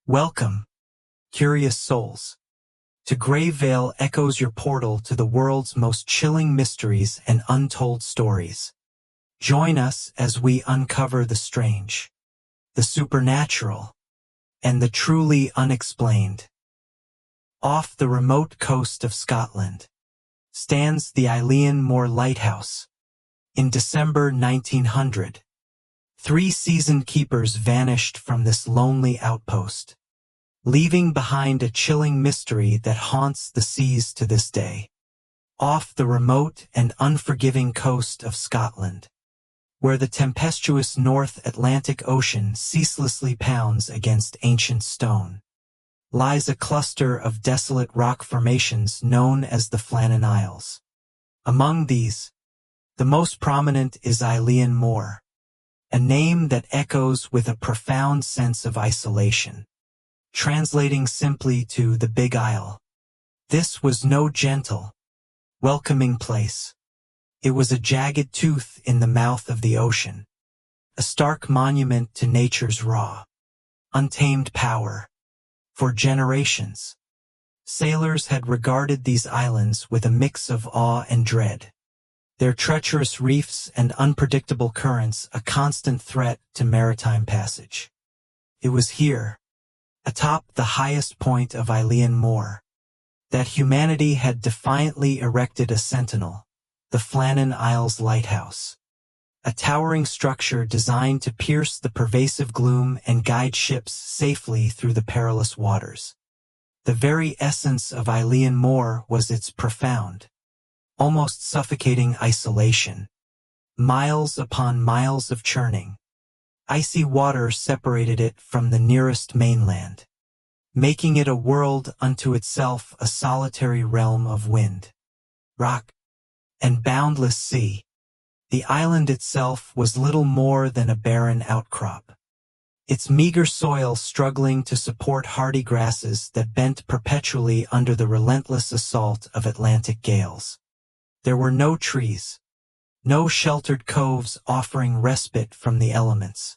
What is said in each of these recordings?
Welcome, curious souls. To Grave Vale echoes your portal to the world's most chilling mysteries and untold stories. Join us as we uncover the strange, the supernatural, and the truly unexplained. Off the remote coast of Scotland stands the Eilean Mor Lighthouse. In December 1900, 3 seasoned keepers vanished from this lonely outpost, leaving behind a chilling mystery that haunts the seas to this day. Off the remote and unforgiving coast of Scotland, where the tempestuous North Atlantic Ocean ceaselessly pounds against ancient stone, lies a cluster of desolate rock formations known as the Flannan Isles. Among these, the most prominent is Eilean Mor, a name that echoes with a profound sense of isolation, translating simply to the Big Isle. This was no gentle, welcoming place. It was a jagged tooth in the mouth of the ocean, a stark monument to nature's raw, untamed power. For generations, sailors had regarded these islands with a mix of awe and dread, their treacherous reefs and unpredictable currents a constant threat to maritime passage. It was here, atop the highest point of Eilean Mor, that humanity had defiantly erected a sentinel, the Flannan Isles Lighthouse, a towering structure designed to pierce the pervasive gloom and guide ships safely through the perilous waters. The very essence of Eilean Mor was its profound, almost suffocating isolation. Miles upon miles of churning, icy water separated it from the nearest mainland, making it a world unto itself, a solitary realm of wind, rock, and boundless sea. The island itself was little more than a barren outcrop, its meager soil struggling to support hardy grasses that bent perpetually under the relentless assault of Atlantic gales. There were no trees, no sheltered coves offering respite from the elements,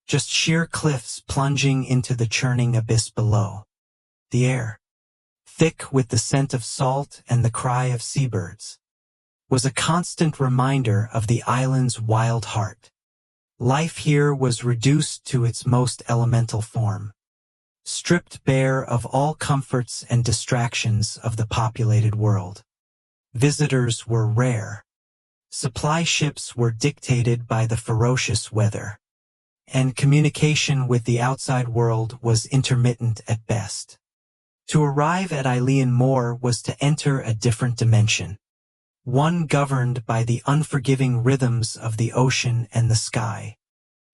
just sheer cliffs plunging into the churning abyss below. The air, thick with the scent of salt and the cry of seabirds, was a constant reminder of the island's wild heart. Life here was reduced to its most elemental form, stripped bare of all comforts and distractions of the populated world. Visitors were rare. Supply ships were dictated by the ferocious weather, and communication with the outside world was intermittent at best. To arrive at Eilean Mor was to enter a different dimension, one governed by the unforgiving rhythms of the ocean and the sky.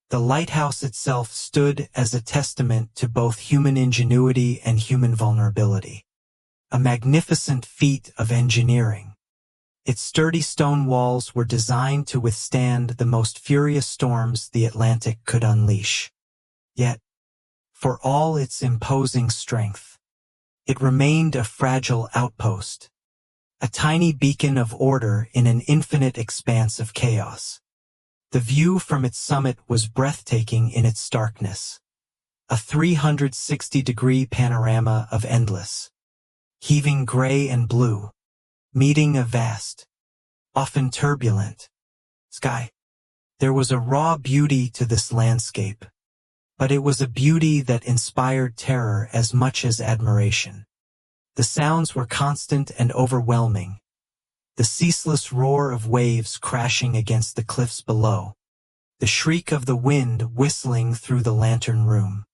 The lighthouse itself stood as a testament to both human ingenuity and human vulnerability, a magnificent feat of engineering. Its sturdy stone walls were designed to withstand the most furious storms the Atlantic could unleash. Yet, for all its imposing strength, it remained a fragile outpost, a tiny beacon of order in an infinite expanse of chaos. The view from its summit was breathtaking in its starkness, a 360-degree panorama of endless, heaving gray and blue, meeting a vast, often turbulent, sky. There was a raw beauty to this landscape, but it was a beauty that inspired terror as much as admiration. The sounds were constant and overwhelming, the ceaseless roar of waves crashing against the cliffs below, the shriek of the wind whistling through the lantern room,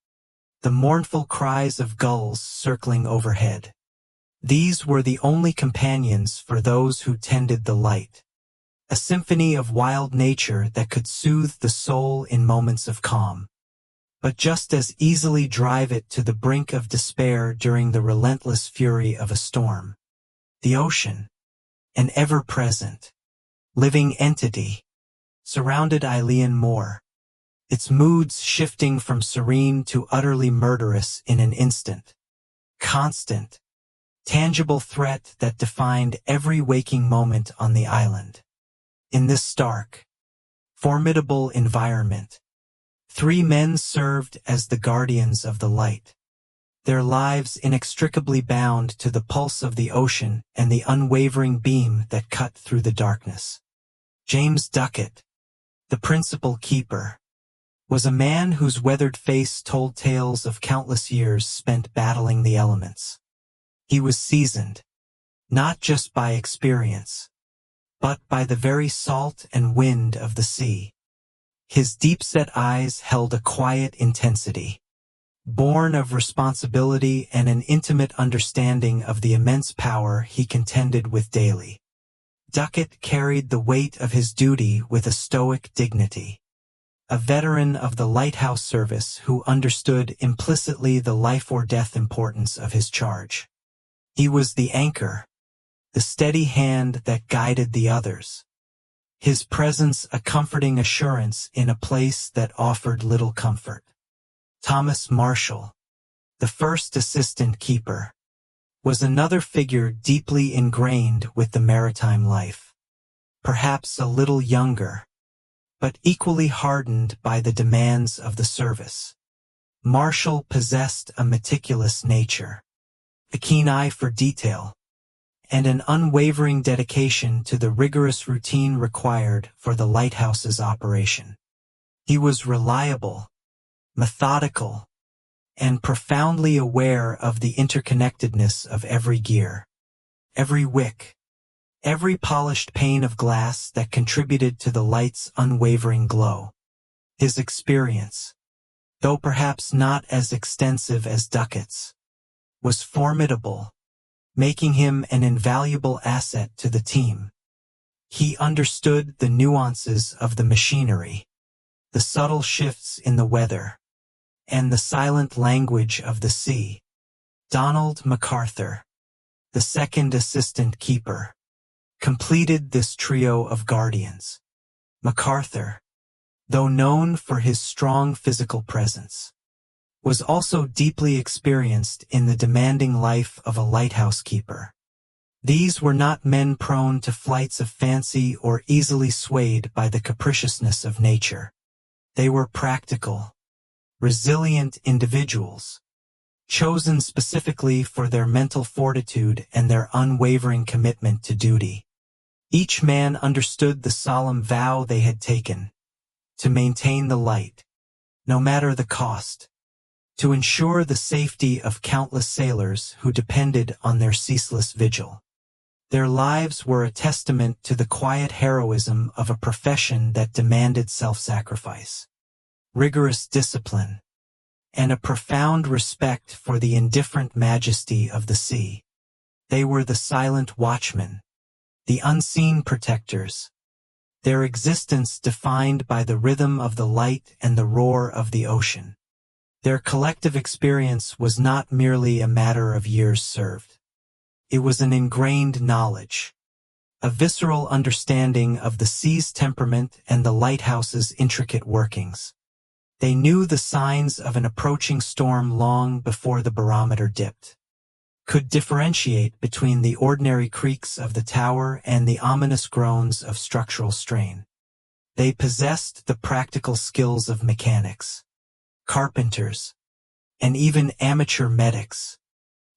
the mournful cries of gulls circling overhead. These were the only companions for those who tended the light, a symphony of wild nature that could soothe the soul in moments of calm, but just as easily drive it to the brink of despair during the relentless fury of a storm. The ocean, an ever-present, living entity, surrounded Eilean Mor, its moods shifting from serene to utterly murderous in an instant. Constant, tangible threat that defined every waking moment on the island. In this stark, formidable environment, 3 men served as the guardians of the light. their lives inextricably bound to the pulse of the ocean and the unwavering beam that cut through the darkness. James Ducat, the principal keeper, was a man whose weathered face told tales of countless years spent battling the elements. He was seasoned, not just by experience, but by the very salt and wind of the sea. His deep-set eyes held a quiet intensity, born of responsibility and an intimate understanding of the immense power he contended with daily. Ducat carried the weight of his duty with a stoic dignity. A veteran of the Lighthouse service who understood implicitly the life-or-death importance of his charge. He was the anchor, the steady hand that guided the others. His presence a comforting assurance in a place that offered little comfort. Thomas Marshall, the first assistant keeper, was another figure deeply ingrained with the maritime life. Perhaps a little younger, but equally hardened by the demands of the service. Marshall possessed a meticulous nature, a keen eye for detail, and an unwavering dedication to the rigorous routine required for the lighthouse's operation. He was reliable, methodical, and profoundly aware of the interconnectedness of every gear, every wick, every polished pane of glass that contributed to the light's unwavering glow. His experience, though perhaps not as extensive as Ducat's, was formidable, making him an invaluable asset to the team. He understood the nuances of the machinery, the subtle shifts in the weather, and the silent language of the sea. Donald MacArthur, the second assistant keeper, completed this trio of guardians. MacArthur, though known for his strong physical presence, was also deeply experienced in the demanding life of a lighthouse keeper. These were not men prone to flights of fancy or easily swayed by the capriciousness of nature. They were practical, resilient individuals, chosen specifically for their mental fortitude and their unwavering commitment to duty. Each man understood the solemn vow they had taken, to maintain the light, no matter the cost, to ensure the safety of countless sailors who depended on their ceaseless vigil. Their lives were a testament to the quiet heroism of a profession that demanded self-sacrifice, rigorous discipline, and a profound respect for the indifferent majesty of the sea. They were the silent watchmen, the unseen protectors, their existence defined by the rhythm of the light and the roar of the ocean. Their collective experience was not merely a matter of years served. It was an ingrained knowledge, a visceral understanding of the sea's temperament and the lighthouse's intricate workings. They knew the signs of an approaching storm long before the barometer dipped, could differentiate between the ordinary creaks of the tower and the ominous groans of structural strain. They possessed the practical skills of mechanics, carpenters, and even amateur medics,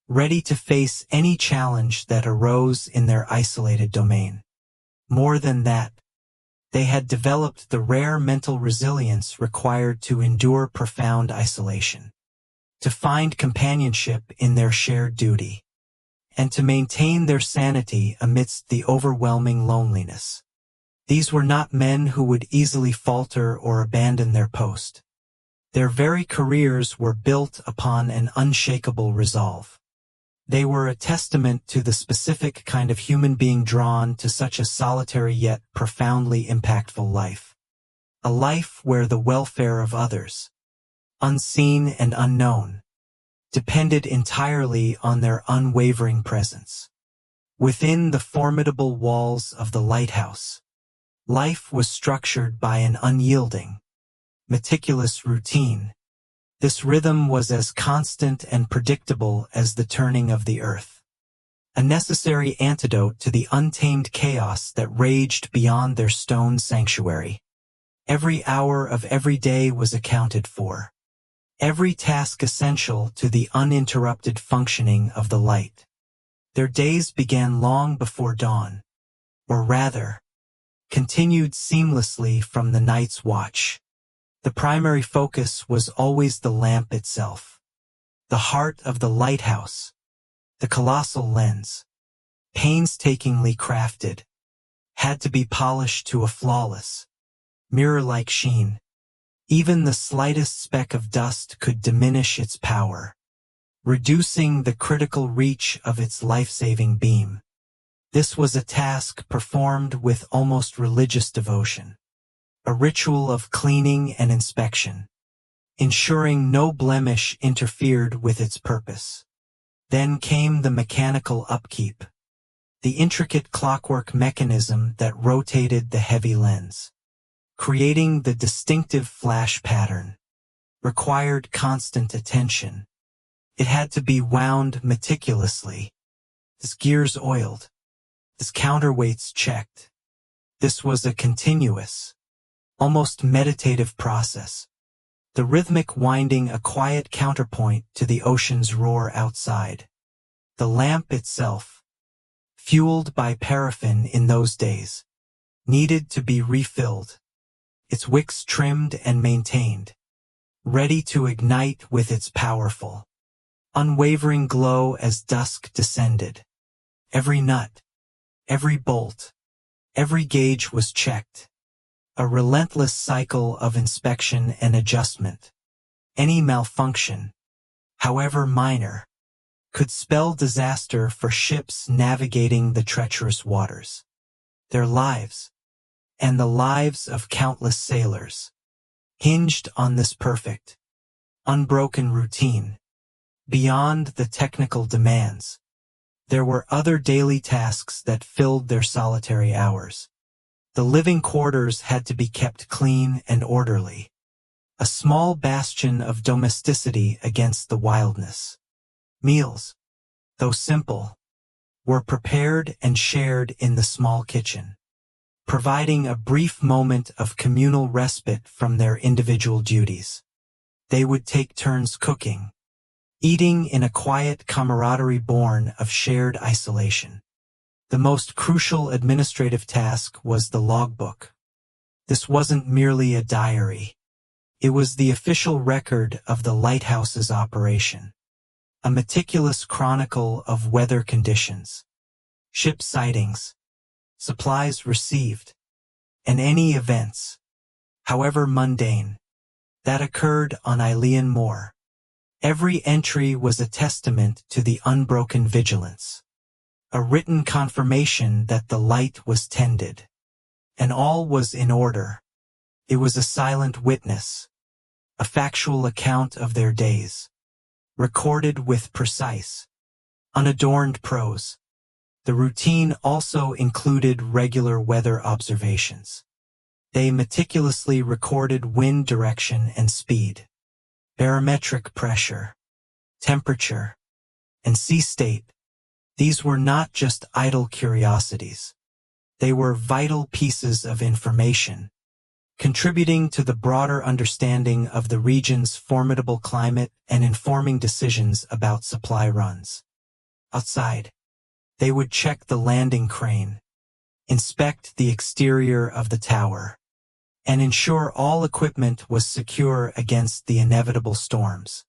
ready to face any challenge that arose in their isolated domain. More than that, they had developed the rare mental resilience required to endure profound isolation, to find companionship in their shared duty, and to maintain their sanity amidst the overwhelming loneliness. These were not men who would easily falter or abandon their post. Their very careers were built upon an unshakable resolve. They were a testament to the specific kind of human being drawn to such a solitary yet profoundly impactful life. A life where the welfare of others, unseen and unknown, depended entirely on their unwavering presence. Within the formidable walls of the lighthouse, life was structured by an unyielding, meticulous routine. This rhythm was as constant and predictable as the turning of the earth, a necessary antidote to the untamed chaos that raged beyond their stone sanctuary. Every hour of every day was accounted for, every task essential to the uninterrupted functioning of the light. Their days began long before dawn, or rather, continued seamlessly from the night's watch. The primary focus was always the lamp itself, the heart of the lighthouse, the colossal lens, painstakingly crafted, had to be polished to a flawless, mirror-like sheen. Even the slightest speck of dust could diminish its power, reducing the critical reach of its life-saving beam. This was a task performed with almost religious devotion, a ritual of cleaning and inspection, ensuring no blemish interfered with its purpose. Then came the mechanical upkeep, the intricate clockwork mechanism that rotated the heavy lens, creating the distinctive flash pattern, required constant attention. It had to be wound meticulously, its gears oiled, its counterweights checked. This was a continuous, almost meditative process, the rhythmic winding a quiet counterpoint to the ocean's roar outside. The lamp itself, fueled by paraffin in those days, needed to be refilled, its wicks trimmed and maintained, ready to ignite with its powerful, unwavering glow as dusk descended. Every nut, every bolt, every gauge was checked, a relentless cycle of inspection and adjustment. Any malfunction, however minor, could spell disaster for ships navigating the treacherous waters. Their lives, and the lives of countless sailors, hinged on this perfect, unbroken routine. Beyond the technical demands, there were other daily tasks that filled their solitary hours. The living quarters had to be kept clean and orderly, a small bastion of domesticity against the wildness. Meals, though simple, were prepared and shared in the small kitchen, providing a brief moment of communal respite from their individual duties. They would take turns cooking, eating in a quiet camaraderie born of shared isolation. The most crucial administrative task was the logbook. This wasn't merely a diary. It was the official record of the lighthouse's operation, a meticulous chronicle of weather conditions, ship sightings, supplies received, and any events, however mundane, that occurred on Eilean Moor. Every entry was a testament to the unbroken vigilance, a written confirmation that the light was tended, and all was in order. It was a silent witness, a factual account of their days, recorded with precise, unadorned prose. The routine also included regular weather observations. They meticulously recorded wind direction and speed, barometric pressure, temperature, and sea state. These were not just idle curiosities. They were vital pieces of information, contributing to the broader understanding of the region's formidable climate and informing decisions about supply runs. Outside, they would check the landing crane, inspect the exterior of the tower, and ensure all equipment was secure against the inevitable storms.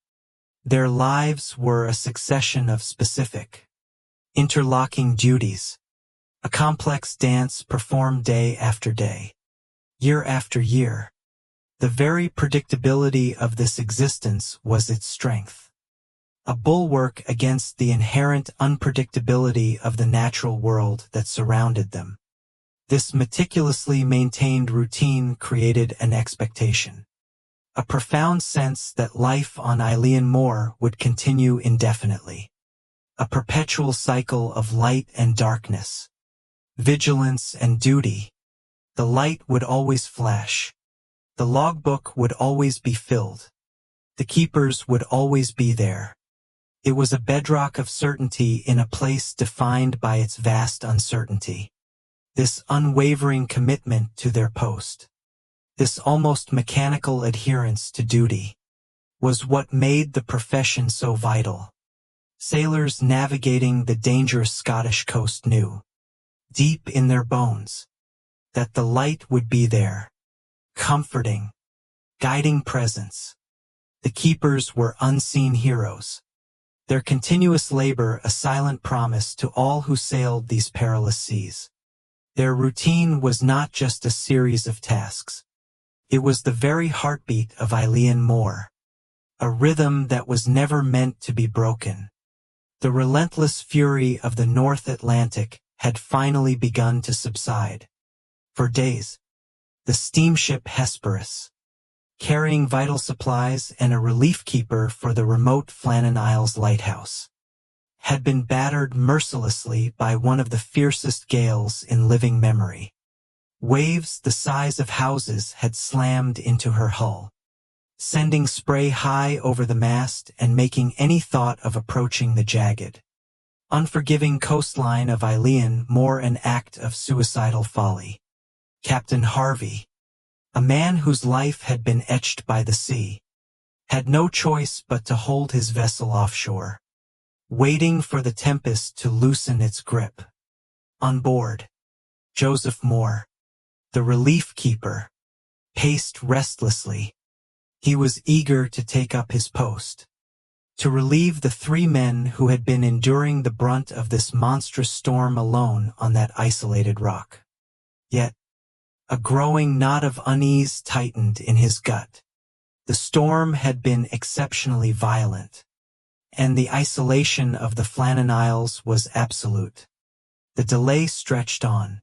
Their lives were a succession of specific, interlocking duties, a complex dance performed day after day, year after year. The very predictability of this existence was its strength, a bulwark against the inherent unpredictability of the natural world that surrounded them. This meticulously maintained routine created an expectation, a profound sense that life on Eilean Moor would continue indefinitely, a perpetual cycle of light and darkness, vigilance and duty. The light would always flash, the logbook would always be filled, the keepers would always be there. It was a bedrock of certainty in a place defined by its vast uncertainty. This unwavering commitment to their post, this almost mechanical adherence to duty, was what made the profession so vital. Sailors navigating the dangerous Scottish coast knew, deep in their bones, that the light would be there, comforting, guiding presence. The keepers were unseen heroes, their continuous labor a silent promise to all who sailed these perilous seas. Their routine was not just a series of tasks. It was the very heartbeat of Eileen Moore, a rhythm that was never meant to be broken. The relentless fury of the North Atlantic had finally begun to subside. For days, the steamship Hesperus, carrying vital supplies and a relief keeper for the remote Flannan Isles lighthouse, had been battered mercilessly by one of the fiercest gales in living memory. Waves the size of houses had slammed into her hull, sending spray high over the mast and making any thought of approaching the jagged, unforgiving coastline of Eileen Moore an act of suicidal folly. Captain Harvey, a man whose life had been etched by the sea, had no choice but to hold his vessel offshore, waiting for the tempest to loosen its grip. On board, Joseph Moore, the relief keeper, paced restlessly. He was eager to take up his post, to relieve the 3 men who had been enduring the brunt of this monstrous storm alone on that isolated rock. Yet, a growing knot of unease tightened in his gut. The storm had been exceptionally violent, and the isolation of the Flannan Isles was absolute. The delay stretched on,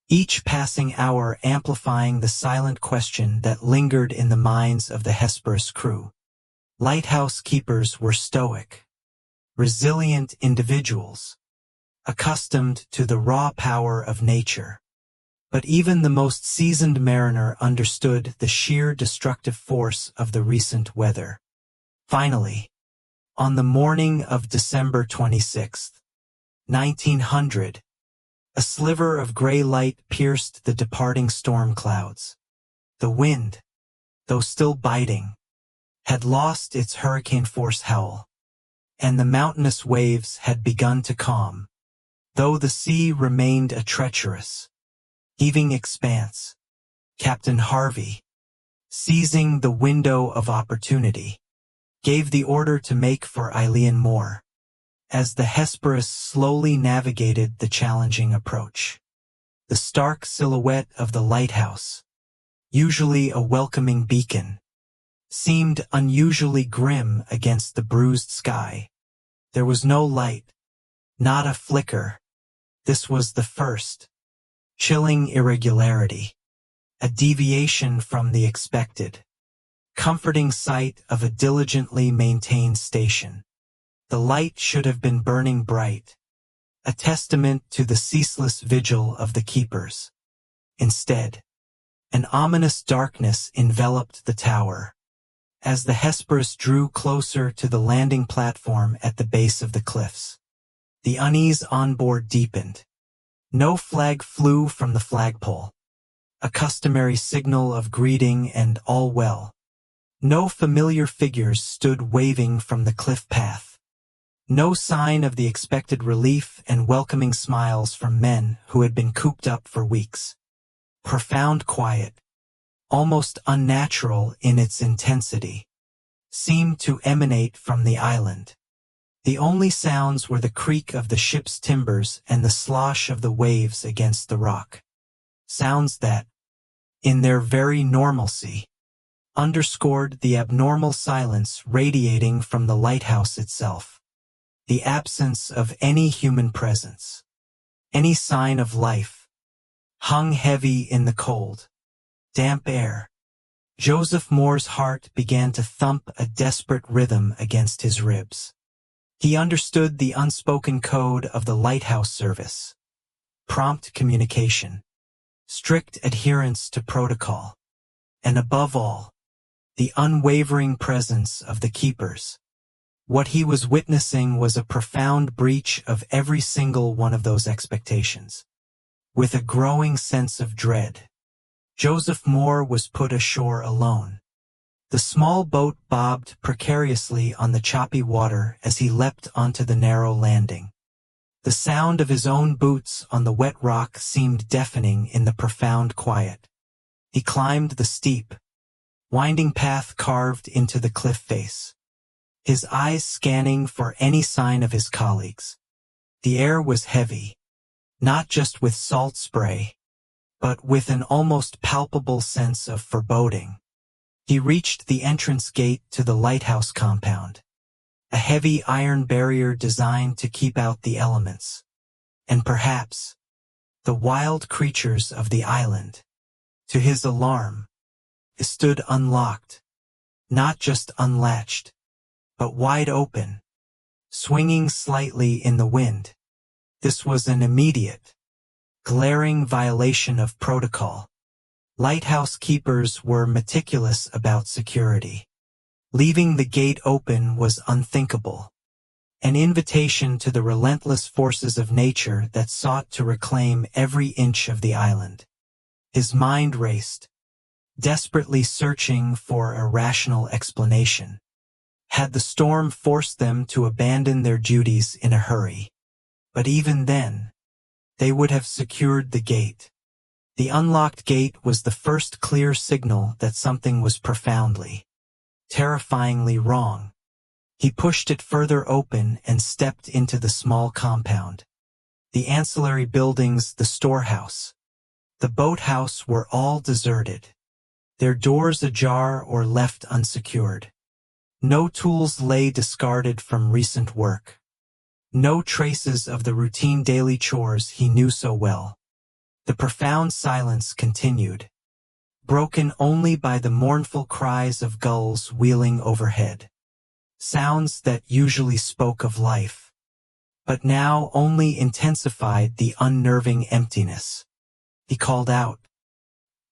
each passing hour amplifying the silent question that lingered in the minds of the Hesperus crew. Lighthouse keepers were stoic, resilient individuals, accustomed to the raw power of nature. But even the most seasoned mariner understood the sheer destructive force of the recent weather. Finally, on the morning of December 26, 1900, a sliver of gray light pierced the departing storm clouds. The wind, though still biting, had lost its hurricane-force howl, and the mountainous waves had begun to calm, though the sea remained a treacherous, heaving expanse. Captain Harvey, seizing the window of opportunity, gave the order to make for Eileen Moore, as the Hesperus slowly navigated the challenging approach. The stark silhouette of the lighthouse, usually a welcoming beacon, seemed unusually grim against the bruised sky. There was no light, not a flicker. This was the first, chilling irregularity, a deviation from the expected, comforting sight of a diligently maintained station. The light should have been burning bright, a testament to the ceaseless vigil of the keepers. Instead, an ominous darkness enveloped the tower, as the Hesperus drew closer to the landing platform at the base of the cliffs. The unease on board deepened. No flag flew from the flagpole, a customary signal of greeting and all well. No familiar figures stood waving from the cliff path. No sign of the expected relief and welcoming smiles from men who had been cooped up for weeks. Profound quiet, almost unnatural in its intensity, seemed to emanate from the island. The only sounds were the creak of the ship's timbers and the slosh of the waves against the rock. Sounds that, in their very normalcy, underscored the abnormal silence radiating from the lighthouse itself. The absence of any human presence, any sign of life, hung heavy in the cold, damp air. Joseph Moore's heart began to thump a desperate rhythm against his ribs. He understood the unspoken code of the lighthouse service: prompt communication, strict adherence to protocol, and above all, the unwavering presence of the keepers. What he was witnessing was a profound breach of every single one of those expectations. With a growing sense of dread, Joseph Moore was put ashore alone. The small boat bobbed precariously on the choppy water as he leapt onto the narrow landing. The sound of his own boots on the wet rock seemed deafening in the profound quiet. He climbed the steep, winding path carved into the cliff face, his eyes scanning for any sign of his colleagues. The air was heavy, not just with salt spray, but with an almost palpable sense of foreboding. He reached the entrance gate to the lighthouse compound, a heavy iron barrier designed to keep out the elements, and perhaps the wild creatures of the island. To his alarm, it stood unlocked, not just unlatched, but wide open, swinging slightly in the wind. This was an immediate, glaring violation of protocol. Lighthouse keepers were meticulous about security. Leaving the gate open was unthinkable, an invitation to the relentless forces of nature that sought to reclaim every inch of the island. His mind raced, desperately searching for a rational explanation. Had the storm forced them to abandon their duties in a hurry? But even then, they would have secured the gate. The unlocked gate was the first clear signal that something was profoundly, terrifyingly wrong. He pushed it further open and stepped into the small compound. The ancillary buildings, the storehouse, the boathouse were all deserted, their doors ajar or left unsecured. No tools lay discarded from recent work. No traces of the routine daily chores he knew so well. The profound silence continued, broken only by the mournful cries of gulls wheeling overhead. Sounds that usually spoke of life, but now only intensified the unnerving emptiness. He called out,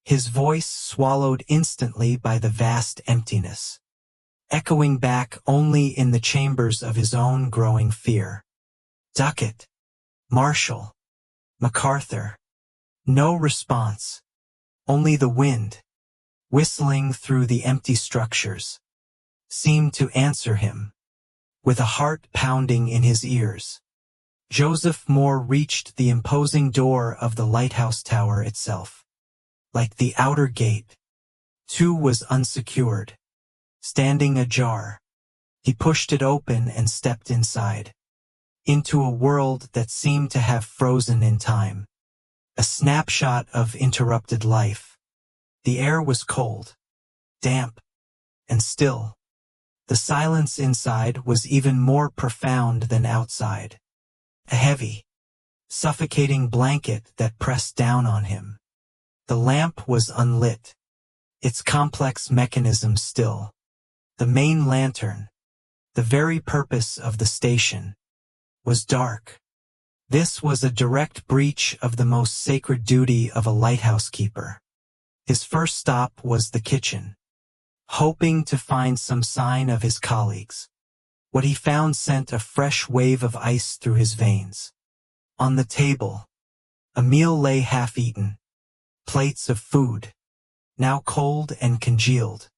his voice swallowed instantly by the vast emptiness, echoing back only in the chambers of his own growing fear. Duckett, Marshall, MacArthur. No response, only the wind, whistling through the empty structures, seemed to answer him, with a heart pounding in his ears. Joseph Moore reached the imposing door of the lighthouse tower itself. Like the outer gate, too was unsecured, standing ajar. He pushed it open and stepped inside, into a world that seemed to have frozen in time. A snapshot of interrupted life. The air was cold, damp, and still. The silence inside was even more profound than outside. A heavy, suffocating blanket that pressed down on him. The lamp was unlit, its complex mechanism still. The main lantern, the very purpose of the station, was dark. This was a direct breach of the most sacred duty of a lighthouse keeper. His first stop was the kitchen, hoping to find some sign of his colleagues. What he found sent a fresh wave of ice through his veins. On the table, a meal lay half-eaten. Plates of food, now cold and congealed,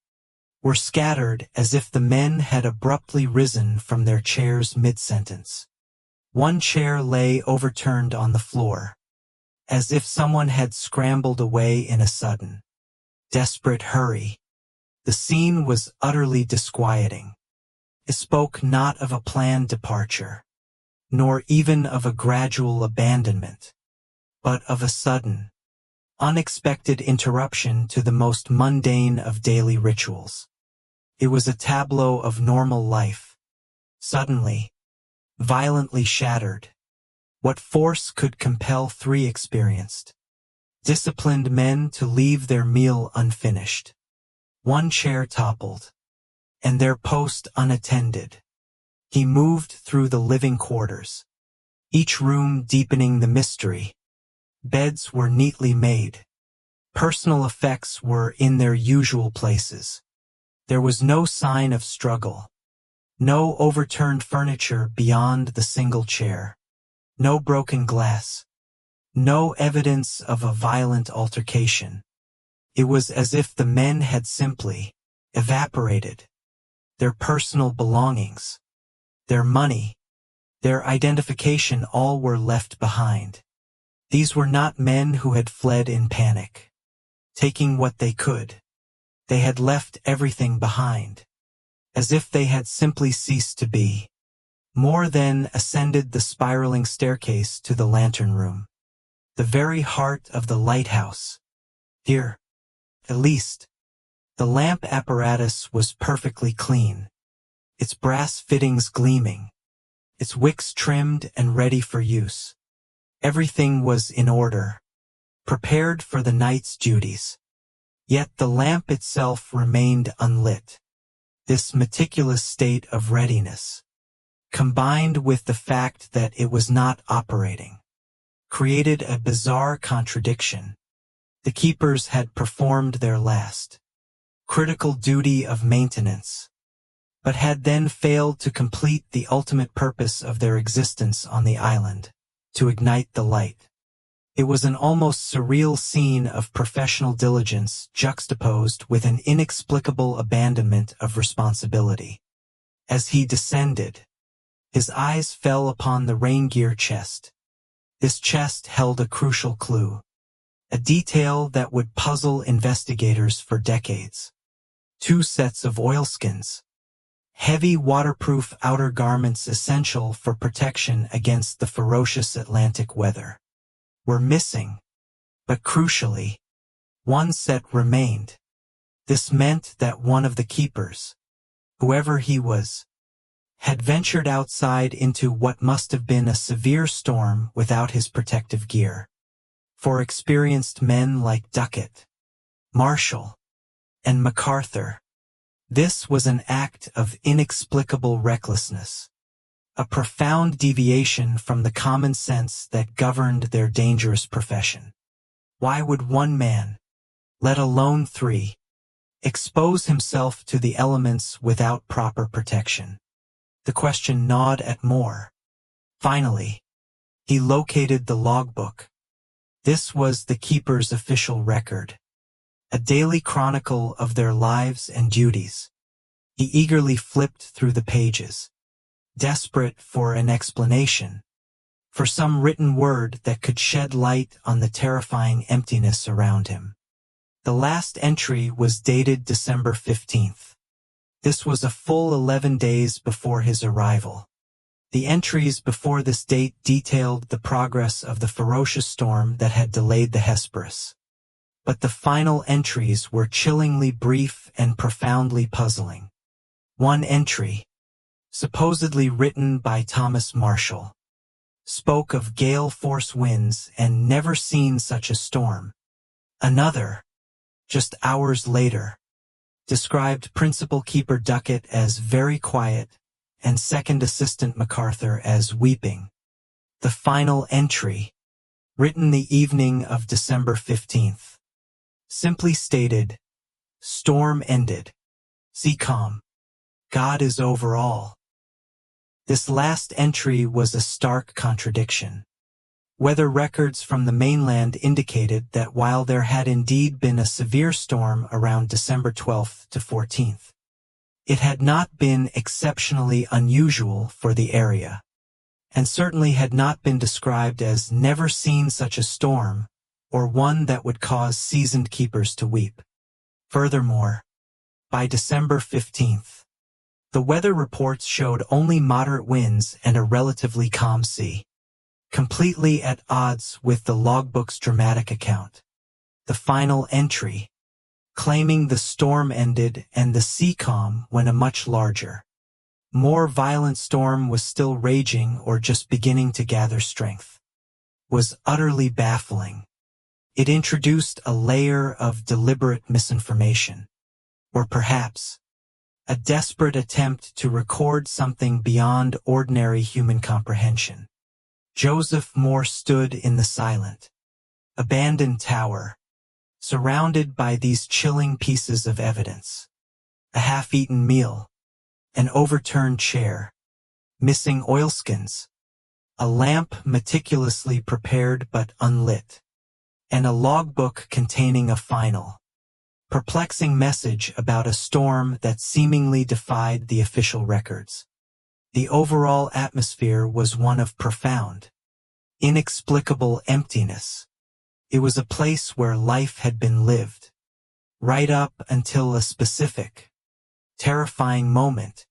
were scattered as if the men had abruptly risen from their chairs mid-sentence. One chair lay overturned on the floor, as if someone had scrambled away in a sudden, desperate hurry. The scene was utterly disquieting. It spoke not of a planned departure, nor even of a gradual abandonment, but of a sudden, unexpected interruption to the most mundane of daily rituals. It was a tableau of normal life, suddenly, violently shattered. What force could compel three experienced, disciplined men to leave their meal unfinished? One chair toppled, and their post unattended. He moved through the living quarters, each room deepening the mystery. Beds were neatly made. Personal effects were in their usual places. There was no sign of struggle. No overturned furniture beyond the single chair. No broken glass. No evidence of a violent altercation. It was as if the men had simply evaporated. Their personal belongings, their money, their identification, all were left behind. These were not men who had fled in panic, taking what they could. They had left everything behind, as if they had simply ceased to be. Moore then ascended the spiraling staircase to the lantern room, the very heart of the lighthouse. Here, at least, the lamp apparatus was perfectly clean, its brass fittings gleaming, its wicks trimmed and ready for use. Everything was in order, prepared for the night's duties. Yet the lamp itself remained unlit. This meticulous state of readiness, combined with the fact that it was not operating, created a bizarre contradiction. The keepers had performed their last, critical duty of maintenance, but had then failed to complete the ultimate purpose of their existence on the island, to ignite the light. It was an almost surreal scene of professional diligence juxtaposed with an inexplicable abandonment of responsibility. As he descended, his eyes fell upon the rain gear chest. This chest held a crucial clue, a detail that would puzzle investigators for decades. 2 sets of oilskins, heavy waterproof outer garments essential for protection against the ferocious Atlantic weather, were missing, but crucially, 1 set remained. This meant that one of the keepers, whoever he was, had ventured outside into what must have been a severe storm without his protective gear. For experienced men like Duckett, Marshall, and MacArthur, this was an act of inexplicable recklessness, a profound deviation from the common sense that governed their dangerous profession. Why would one man, let alone 3, expose himself to the elements without proper protection? The question gnawed at Moore. Finally, he located the logbook. This was the keeper's official record, a daily chronicle of their lives and duties. He eagerly flipped through the pages, desperate for an explanation, for some written word that could shed light on the terrifying emptiness around him. The last entry was dated December 15th. This was a full 11 days before his arrival. The entries before this date detailed the progress of the ferocious storm that had delayed the Hesperus. But the final entries were chillingly brief and profoundly puzzling. One entry, supposedly written by Thomas Marshall, spoke of gale-force winds and never seen such a storm. Another, just hours later, described Principal Keeper Duckett as very quiet and Second Assistant MacArthur as weeping. The final entry, written the evening of December 15th, simply stated, "Storm ended. Sea calm. God is over all." This last entry was a stark contradiction. Weather records from the mainland indicated that while there had indeed been a severe storm around December 12th to 14th, it had not been exceptionally unusual for the area, and certainly had not been described as never seen such a storm, or one that would cause seasoned keepers to weep. Furthermore, by December 15th, the weather reports showed only moderate winds and a relatively calm sea, completely at odds with the logbook's dramatic account. The final entry, claiming the storm ended and the sea calm when a much larger, more violent storm was still raging or just beginning to gather strength, was utterly baffling. It introduced a layer of deliberate misinformation, or perhaps a desperate attempt to record something beyond ordinary human comprehension. Joseph Moore stood in the silent, abandoned tower, surrounded by these chilling pieces of evidence. A half-eaten meal, an overturned chair, missing oilskins, a lamp meticulously prepared but unlit, and a logbook containing a final, perplexing message about a storm that seemingly defied the official records. The overall atmosphere was one of profound, inexplicable emptiness. It was a place where life had been lived, right up until a specific, terrifying moment,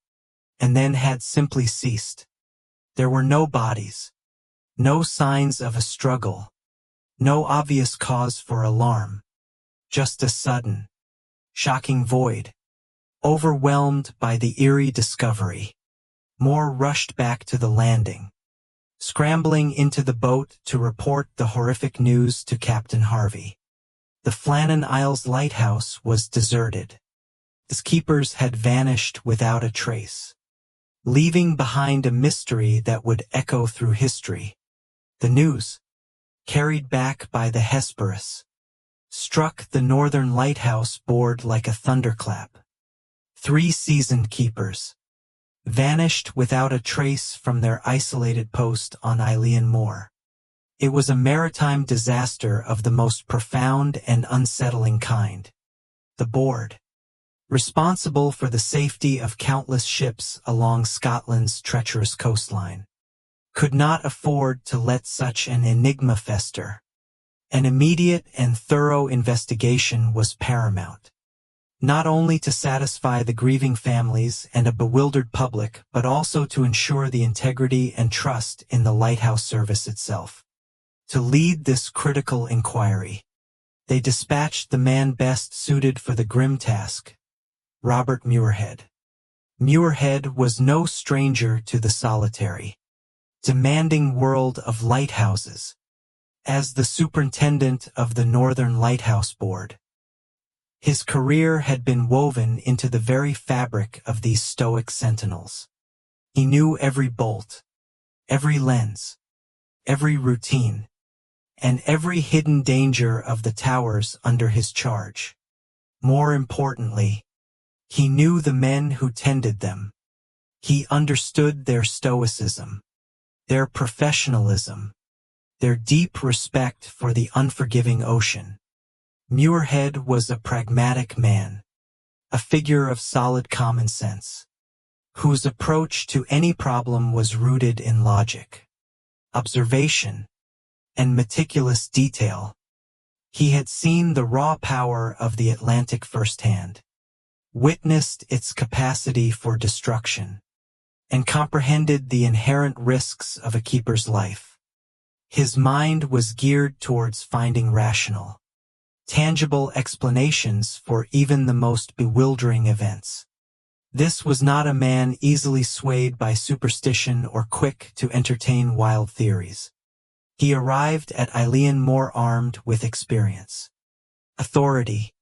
and then had simply ceased. There were no bodies, no signs of a struggle, no obvious cause for alarm, just a sudden, shocking void. Overwhelmed by the eerie discovery, Moore rushed back to the landing, scrambling into the boat to report the horrific news to Captain Harvey. The Flannan Isles lighthouse was deserted. Its keepers had vanished without a trace, leaving behind a mystery that would echo through history. The news, carried back by the Hesperus, struck the northern lighthouse board like a thunderclap. 3 seasoned keepers vanished without a trace from their isolated post on Eilean Moor. It was a maritime disaster of the most profound and unsettling kind. The board, responsible for the safety of countless ships along Scotland's treacherous coastline, could not afford to let such an enigma fester. An immediate and thorough investigation was paramount, not only to satisfy the grieving families and a bewildered public, but also to ensure the integrity and trust in the lighthouse service itself. To lead this critical inquiry, they dispatched the man best suited for the grim task, Robert Muirhead. Muirhead was no stranger to the solitary, demanding world of lighthouses. As the superintendent of the Northern Lighthouse Board, his career had been woven into the very fabric of these stoic sentinels. He knew every bolt, every lens, every routine, and every hidden danger of the towers under his charge. More importantly, he knew the men who tended them. He understood their stoicism, their professionalism, their deep respect for the unforgiving ocean. Muirhead was a pragmatic man, a figure of solid common sense, whose approach to any problem was rooted in logic, observation, and meticulous detail. He had seen the raw power of the Atlantic firsthand, witnessed its capacity for destruction, and comprehended the inherent risks of a keeper's life. His mind was geared towards finding rational, tangible explanations for even the most bewildering events. This was not a man easily swayed by superstition or quick to entertain wild theories. He arrived at Eilean Moor armed with experience, authority,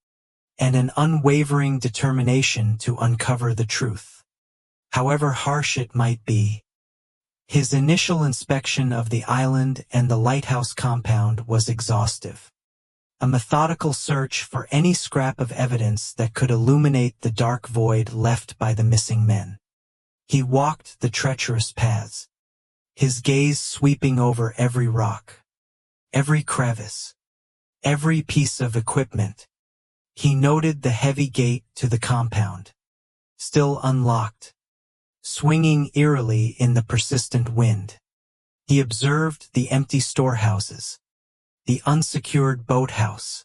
and an unwavering determination to uncover the truth, however harsh it might be. His initial inspection of the island and the lighthouse compound was exhaustive, a methodical search for any scrap of evidence that could illuminate the dark void left by the missing men. He walked the treacherous paths, his gaze sweeping over every rock, every crevice, every piece of equipment. He noted the heavy gate to the compound, still unlocked, swinging eerily in the persistent wind. He observed the empty storehouses, the unsecured boathouse.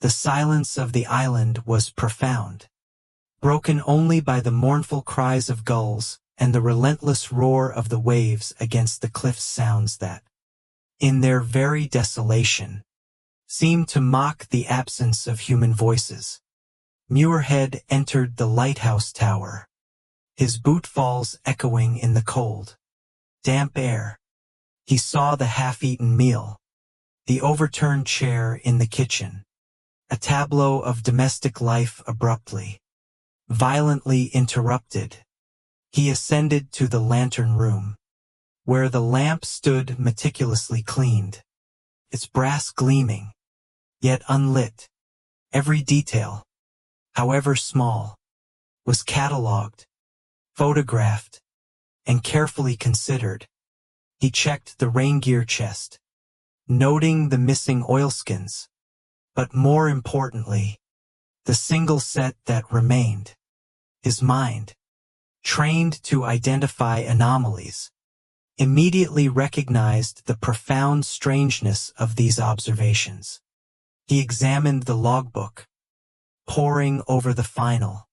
The silence of the island was profound, broken only by the mournful cries of gulls and the relentless roar of the waves against the cliffs, sounds that, in their very desolation, seemed to mock the absence of human voices. Muirhead entered the lighthouse tower, his bootfalls echoing in the cold, damp air. He saw the half-eaten meal, the overturned chair in the kitchen, a tableau of domestic life abruptly, violently interrupted. He ascended to the lantern room, where the lamp stood meticulously cleaned, its brass gleaming, yet unlit. Every detail, however small, was catalogued, photographed, and carefully considered. He checked the rain gear chest, noting the missing oilskins, but more importantly, The single set that remained. His mind, trained to identify anomalies, immediately recognized the profound strangeness of these observations. He examined the logbook, poring over the final,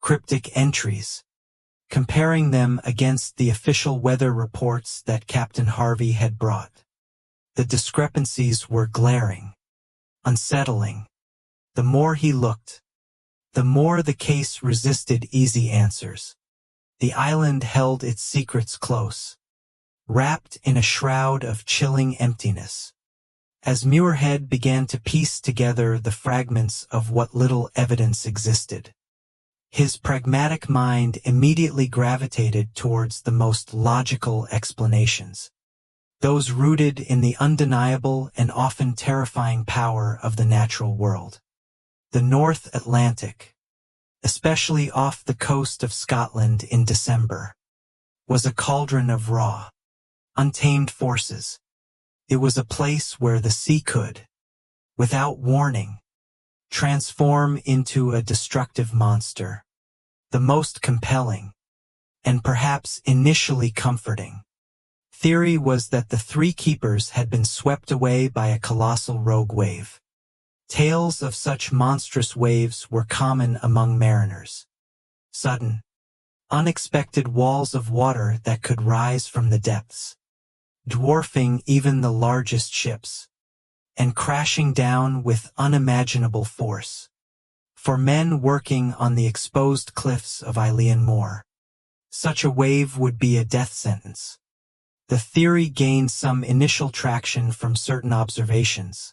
cryptic entries, comparing them against the official weather reports that Captain Harvey had brought. The discrepancies were glaring, unsettling. The more he looked, the more the case resisted easy answers. The island held its secrets close, wrapped in a shroud of chilling emptiness. As Muirhead began to piece together the fragments of what little evidence existed, his pragmatic mind immediately gravitated towards the most logical explanations, those rooted in the undeniable and often terrifying power of the natural world. The North Atlantic, especially off the coast of Scotland in December, was a cauldron of raw, untamed forces. It was a place where the sea could, without warning, transform into a destructive monster. The most compelling, and perhaps initially comforting, theory was that the three keepers had been swept away by a colossal rogue wave. Tales of such monstrous waves were common among mariners. Sudden, unexpected walls of water that could rise from the depths, dwarfing even the largest ships, and crashing down with unimaginable force. For men working on the exposed cliffs of Eilean Moor, such a wave would be a death sentence. The theory gained some initial traction from certain observations.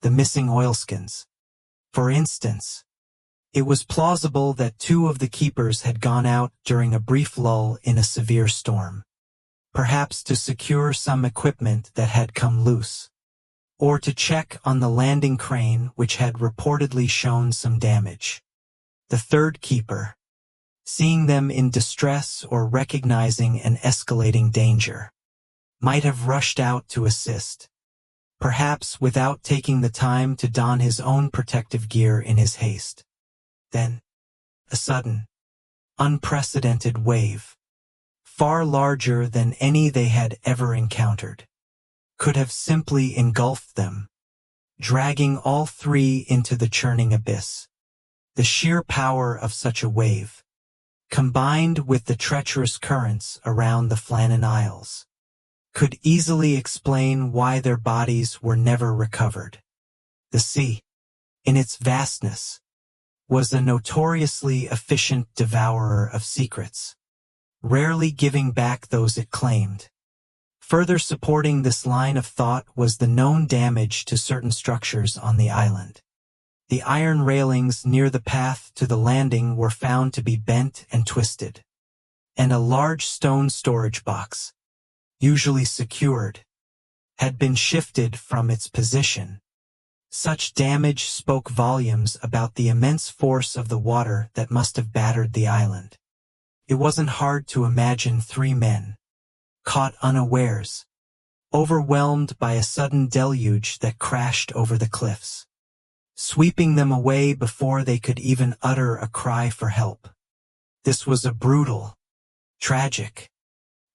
The missing oilskins. For instance, it was plausible that two of the keepers had gone out during a brief lull in a severe storm, perhaps to secure some equipment that had come loose, or to check on the landing crane which had reportedly shown some damage. The third keeper, seeing them in distress or recognizing an escalating danger, might have rushed out to assist, perhaps without taking the time to don his own protective gear in his haste. Then, a sudden, unprecedented wave, far larger than any they had ever encountered, could have simply engulfed them, dragging all three into the churning abyss. The sheer power of such a wave, combined with the treacherous currents around the Flannan Isles, could easily explain why their bodies were never recovered. The sea, in its vastness, was a notoriously efficient devourer of secrets, rarely giving back those it claimed. Further supporting this line of thought was the known damage to certain structures on the island. The iron railings near the path to the landing were found to be bent and twisted, and a large stone storage box, usually secured, had been shifted from its position. Such damage spoke volumes about the immense force of the water that must have battered the island. It wasn't hard to imagine three men, caught unawares, overwhelmed by a sudden deluge that crashed over the cliffs, sweeping them away before they could even utter a cry for help. This was a brutal, tragic,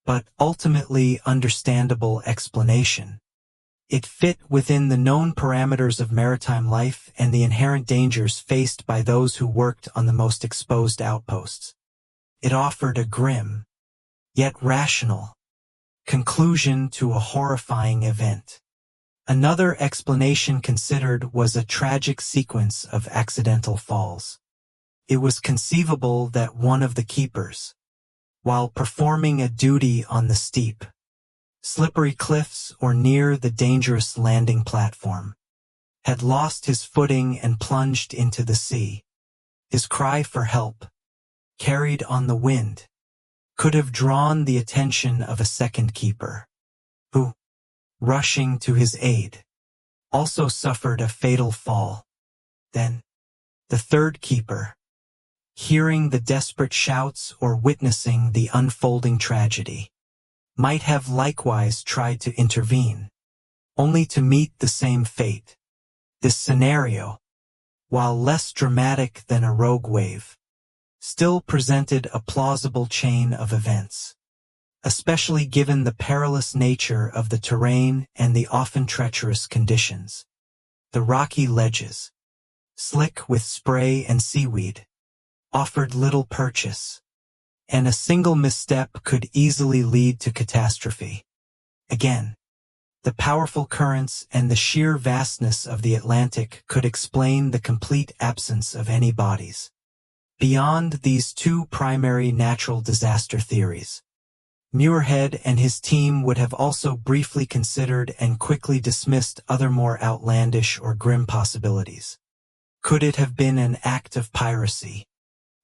but ultimately understandable explanation. It fit within the known parameters of maritime life and the inherent dangers faced by those who worked on the most exposed outposts. It offered a grim, yet rational, conclusion to a horrifying event. Another explanation considered was a tragic sequence of accidental falls. It was conceivable that one of the keepers, while performing a duty on the steep, slippery cliffs or near the dangerous landing platform, had lost his footing and plunged into the sea. His cry for help, carried on the wind, could have drawn the attention of a second keeper, who, rushing to his aid, also suffered a fatal fall. Then, the third keeper, hearing the desperate shouts or witnessing the unfolding tragedy, might have likewise tried to intervene, only to meet the same fate. This scenario, while less dramatic than a rogue wave, still presented a plausible chain of events, especially given the perilous nature of the terrain and the often treacherous conditions. The rocky ledges, slick with spray and seaweed, offered little purchase, and a single misstep could easily lead to catastrophe. Again, the powerful currents and the sheer vastness of the Atlantic could explain the complete absence of any bodies. Beyond these two primary natural disaster theories, Muirhead and his team would have also briefly considered and quickly dismissed other more outlandish or grim possibilities. Could it have been an act of piracy?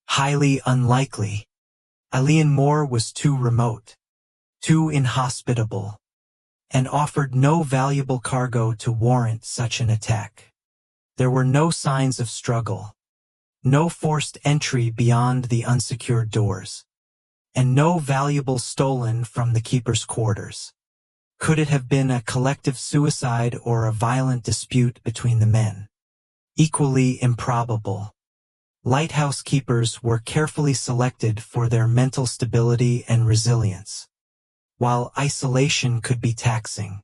Highly unlikely. Eilean Mor was too remote, too inhospitable, and offered no valuable cargo to warrant such an attack. There were no signs of struggle, no forced entry beyond the unsecured doors, and no valuable stolen from the keeper's quarters. Could it have been a collective suicide or a violent dispute between the men? Equally improbable. Lighthouse keepers were carefully selected for their mental stability and resilience. While isolation could be taxing,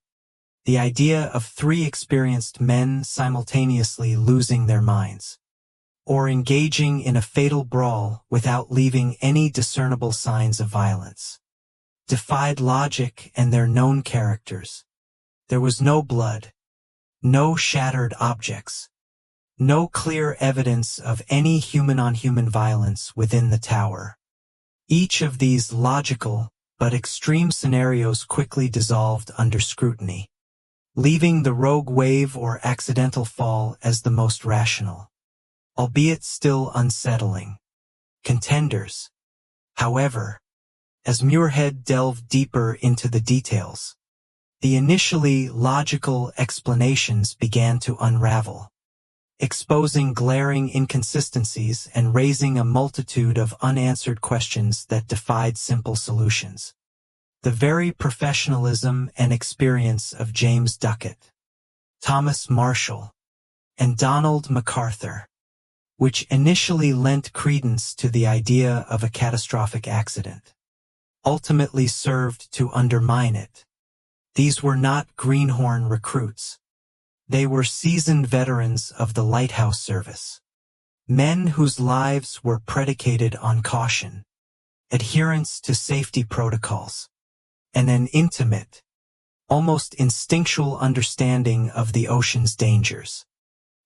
the idea of three experienced men simultaneously losing their minds, or engaging in a fatal brawl without leaving any discernible signs of violence, defied logic and their known characters. There was no blood, no shattered objects, no clear evidence of any human-on-human violence within the tower. Each of these logical but extreme scenarios quickly dissolved under scrutiny, leaving the rogue wave or accidental fall as the most rational, albeit still unsettling. Contenders, however, as Muirhead delved deeper into the details, the initially logical explanations began to unravel, exposing glaring inconsistencies and raising a multitude of unanswered questions that defied simple solutions. The very professionalism and experience of James Ducat, Thomas Marshall, and Donald MacArthur, which initially lent credence to the idea of a catastrophic accident, ultimately served to undermine it. These were not greenhorn recruits. They were seasoned veterans of the Lighthouse service, men whose lives were predicated on caution, adherence to safety protocols, and an intimate, almost instinctual understanding of the ocean's dangers.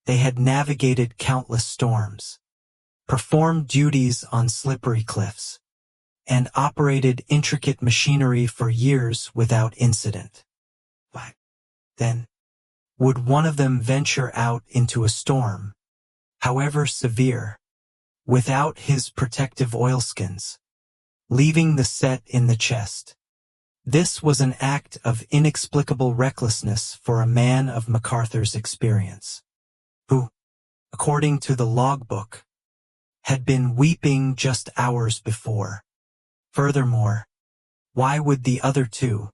They had navigated countless storms, performed duties on slippery cliffs, and operated intricate machinery for years without incident. But then, would one of them venture out into a storm, however severe, without his protective oilskins, leaving the set in the chest? This was an act of inexplicable recklessness for a man of MacArthur's experience, who, according to the logbook, had been weeping just hours before. Furthermore, why would the other two,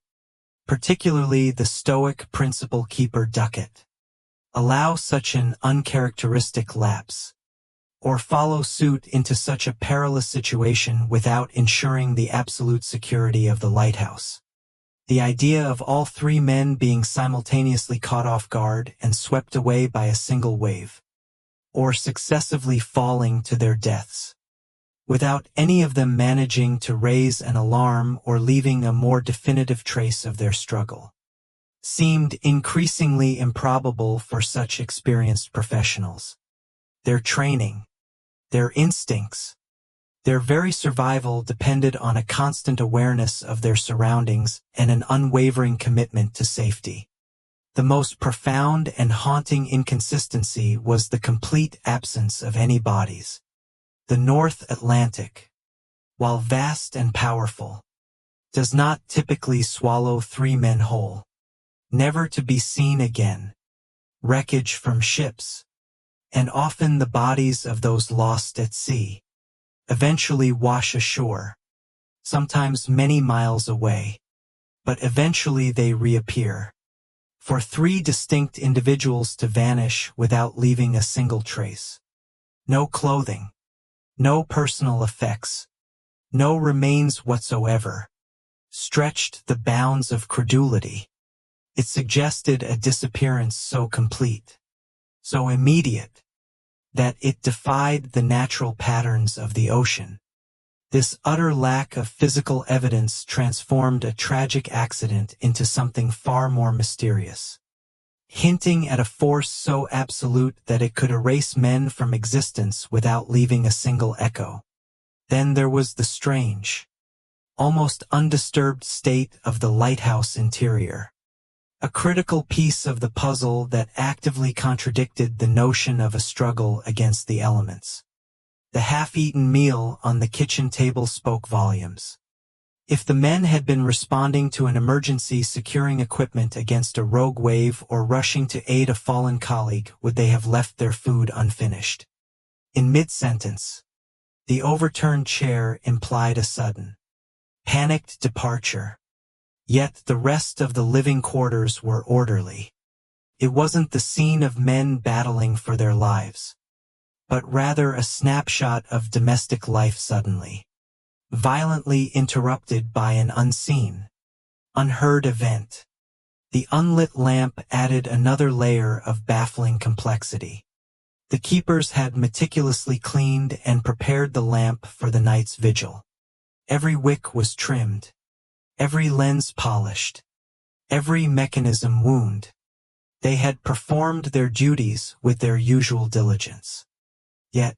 particularly the stoic principal keeper Ducat, allow such an uncharacteristic lapse, or follow suit into such a perilous situation without ensuring the absolute security of the lighthouse? The idea of all three men being simultaneously caught off guard and swept away by a single wave, or successively falling to their deaths, without any of them managing to raise an alarm or leaving a more definitive trace of their struggle, seemed increasingly improbable for such experienced professionals. Their training, their instincts, their very survival depended on a constant awareness of their surroundings and an unwavering commitment to safety. The most profound and haunting inconsistency was the complete absence of any bodies. The North Atlantic, while vast and powerful, does not typically swallow three men whole, never to be seen again. Wreckage from ships, and often the bodies of those lost at sea, eventually wash ashore, sometimes many miles away, but eventually they reappear, For three distinct individuals to vanish without leaving a single trace. No clothing, no personal effects, no remains whatsoever, stretched the bounds of credulity. It suggested a disappearance so complete, so immediate, that it defied the natural patterns of the ocean. This utter lack of physical evidence transformed a tragic accident into something far more mysterious, hinting at a force so absolute that it could erase men from existence without leaving a single echo. Then there was the strange, almost undisturbed state of the lighthouse interior. A critical piece of the puzzle that actively contradicted the notion of a struggle against the elements. The half-eaten meal on the kitchen table spoke volumes. If the men had been responding to an emergency, securing equipment against a rogue wave, or rushing to aid a fallen colleague, would they have left their food unfinished? In mid-sentence, the overturned chair implied a sudden, panicked departure. Yet the rest of the living quarters were orderly. It wasn't the scene of men battling for their lives, but rather a snapshot of domestic life suddenly, violently interrupted by an unseen, unheard event. The unlit lamp added another layer of baffling complexity. The keepers had meticulously cleaned and prepared the lamp for the night's vigil. Every wick was trimmed, every lens polished, every mechanism wound. They had performed their duties with their usual diligence. Yet,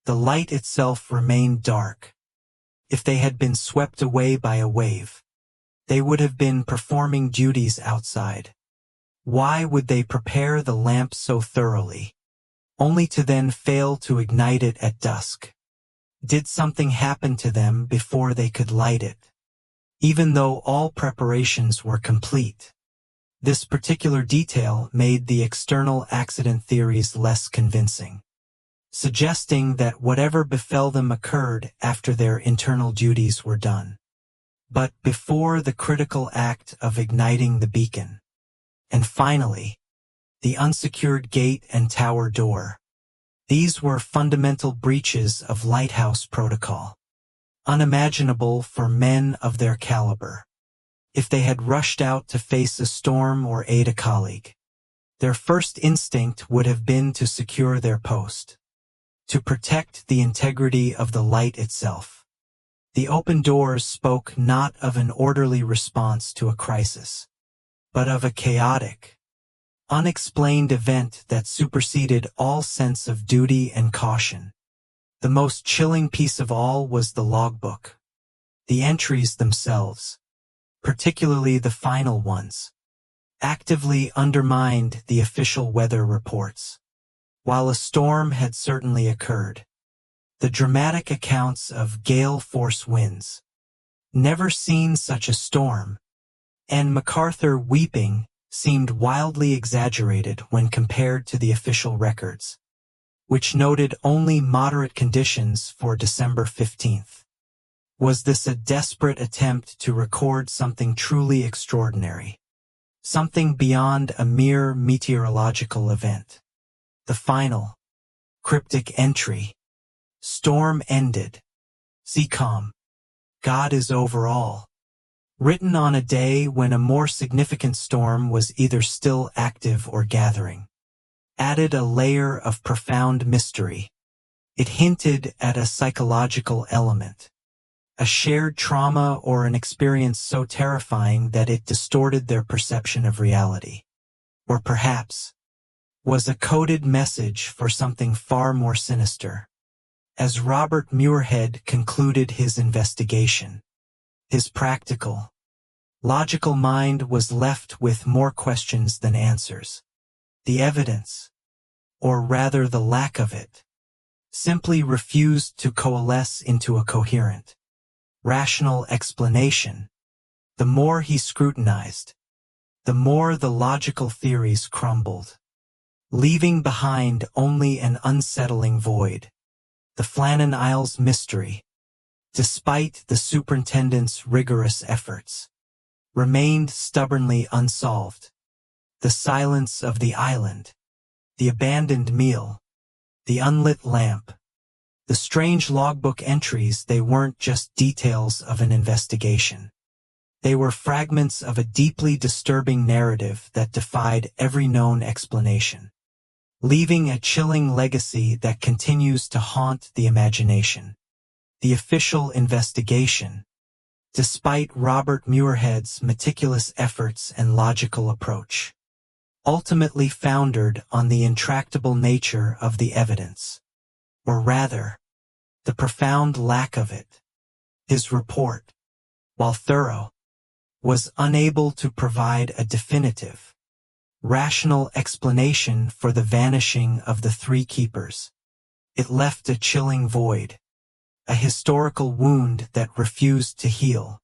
the light itself remained dark. If they had been swept away by a wave, they would have been performing duties outside. Why would they prepare the lamp so thoroughly, only to then fail to ignite it at dusk? Did something happen to them before they could light it? Even though all preparations were complete, this particular detail made the external accident theories less convincing, suggesting that whatever befell them occurred after their internal duties were done, but before the critical act of igniting the beacon. And finally, the unsecured gate and tower door. These were fundamental breaches of lighthouse protocol, unimaginable for men of their caliber. If they had rushed out to face a storm or aid a colleague, their first instinct would have been to secure their post, to protect the integrity of the light itself. The open doors spoke not of an orderly response to a crisis, but of a chaotic, unexplained event that superseded all sense of duty and caution. The most chilling piece of all was the logbook. The entries themselves, particularly the final ones, actively undermined the official weather reports. While a storm had certainly occurred, the dramatic accounts of gale-force winds, never seen such a storm, and MacArthur weeping seemed wildly exaggerated when compared to the official records, which noted only moderate conditions for December 15th. Was this a desperate attempt to record something truly extraordinary, something beyond a mere meteorological event? The final, cryptic entry: storm ended, sea calm, God is over all. Written on a day when a more significant storm was either still active or gathering, added a layer of profound mystery. It hinted at a psychological element, a shared trauma or an experience so terrifying that it distorted their perception of reality. Or perhaps, was a coded message for something far more sinister. As Robert Muirhead concluded his investigation, his practical, logical mind was left with more questions than answers. The evidence, or rather the lack of it, simply refused to coalesce into a coherent, rational explanation. The more he scrutinized, the more the logical theories crumbled, leaving behind only an unsettling void. The Flannan Isles mystery, despite the superintendent's rigorous efforts, remained stubbornly unsolved. The silence of the island, the abandoned meal, the unlit lamp. The strange logbook entries, they weren't just details of an investigation. They were fragments of a deeply disturbing narrative that defied every known explanation, leaving a chilling legacy that continues to haunt the imagination. The official investigation, despite Robert Muirhead's meticulous efforts and logical approach, ultimately foundered on the intractable nature of the evidence, or rather, the profound lack of it. His report, while thorough, was unable to provide a definitive, rational explanation for the vanishing of the three keepers. It left a chilling void, a historical wound that refused to heal,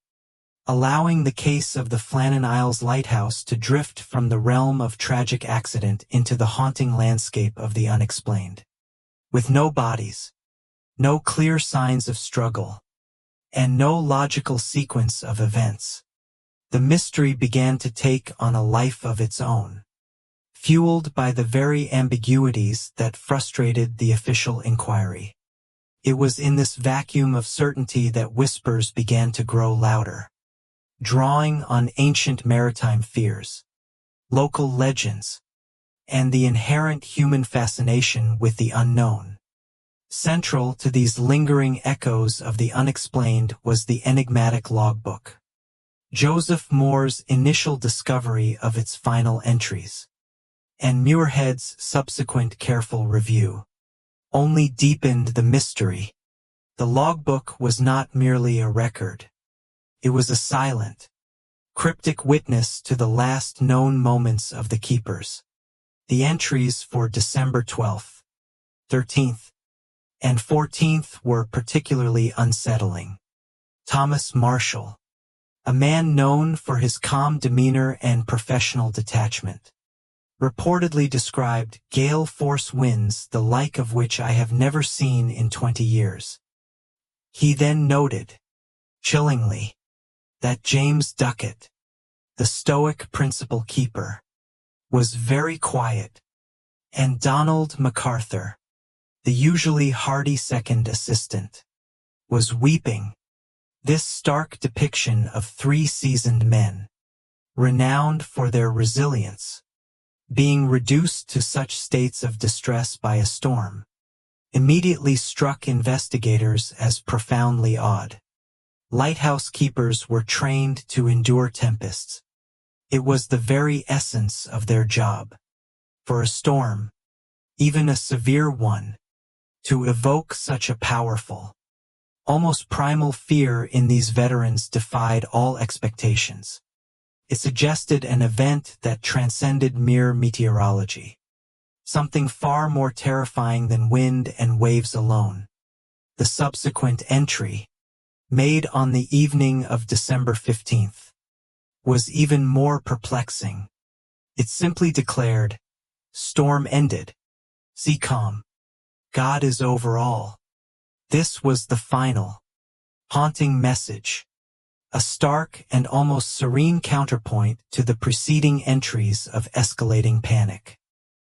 allowing the case of the Flannan Isles Lighthouse to drift from the realm of tragic accident into the haunting landscape of the unexplained. With no bodies, no clear signs of struggle, and no logical sequence of events, the mystery began to take on a life of its own, fueled by the very ambiguities that frustrated the official inquiry. It was in this vacuum of certainty that whispers began to grow louder, drawing on ancient maritime fears, local legends, and the inherent human fascination with the unknown. Central to these lingering echoes of the unexplained was the enigmatic logbook, Joseph Moore's initial discovery of its final entries, and Muirhead's subsequent careful review, only deepened the mystery. The logbook was not merely a record. It was a silent, cryptic witness to the last known moments of the keepers. The entries for December 12th, 13th, and 14th were particularly unsettling. Thomas Marshall, a man known for his calm demeanor and professional detachment, reportedly described gale force winds the like of which I have never seen in 20 years. He then noted, chillingly, that James Duckett, the stoic principal keeper, was very quiet, and Donald MacArthur, the usually hearty second assistant, was weeping. This stark depiction of three seasoned men, renowned for their resilience, being reduced to such states of distress by a storm, immediately struck investigators as profoundly odd. Lighthouse keepers were trained to endure tempests. It was the very essence of their job. For a storm, even a severe one, to evoke such a powerful, almost primal fear in these veterans defied all expectations. It suggested an event that transcended mere meteorology, something far more terrifying than wind and waves alone. The subsequent entry, made on the evening of December 15th, was even more perplexing. It simply declared, "Storm ended. Sea calm. God is over all." This was the final, haunting message, a stark and almost serene counterpoint to the preceding entries of escalating panic.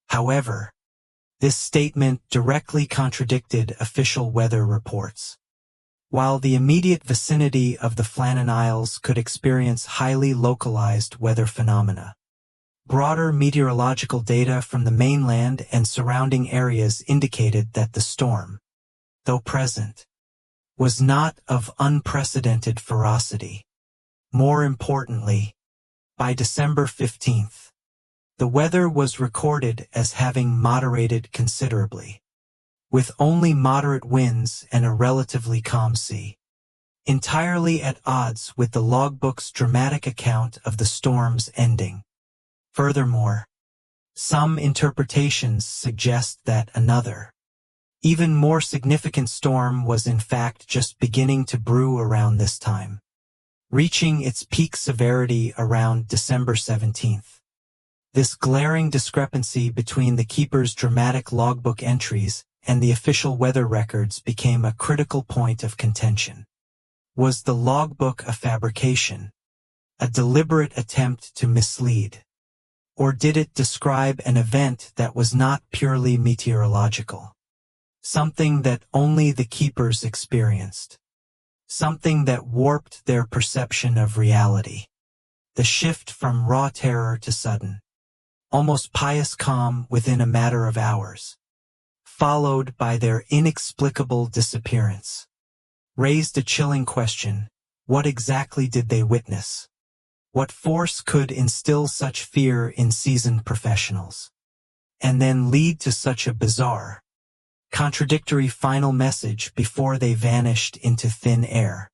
However, this statement directly contradicted official weather reports. While the immediate vicinity of the Flannan Isles could experience highly localized weather phenomena, broader meteorological data from the mainland and surrounding areas indicated that the storm, though present, was not of unprecedented ferocity. More importantly, by December 15th, the weather was recorded as having moderated considerably, with only moderate winds and a relatively calm sea, entirely at odds with the logbook's dramatic account of the storm's ending. Furthermore, some interpretations suggest that another, even more significant storm was in fact just beginning to brew around this time, reaching its peak severity around December 17th. This glaring discrepancy between the keeper's dramatic logbook entries and the official weather records became a critical point of contention. Was the logbook a fabrication, a deliberate attempt to mislead, Or did it describe an event that was not purely meteorological? Something that only the keepers experienced. Something that warped their perception of reality. The shift from raw terror to sudden, almost pious calm within a matter of hours, followed by their inexplicable disappearance, raised a chilling question: what exactly did they witness? What force could instill such fear in seasoned professionals, and then lead to such a bizarre, contradictory final message before they vanished into thin air?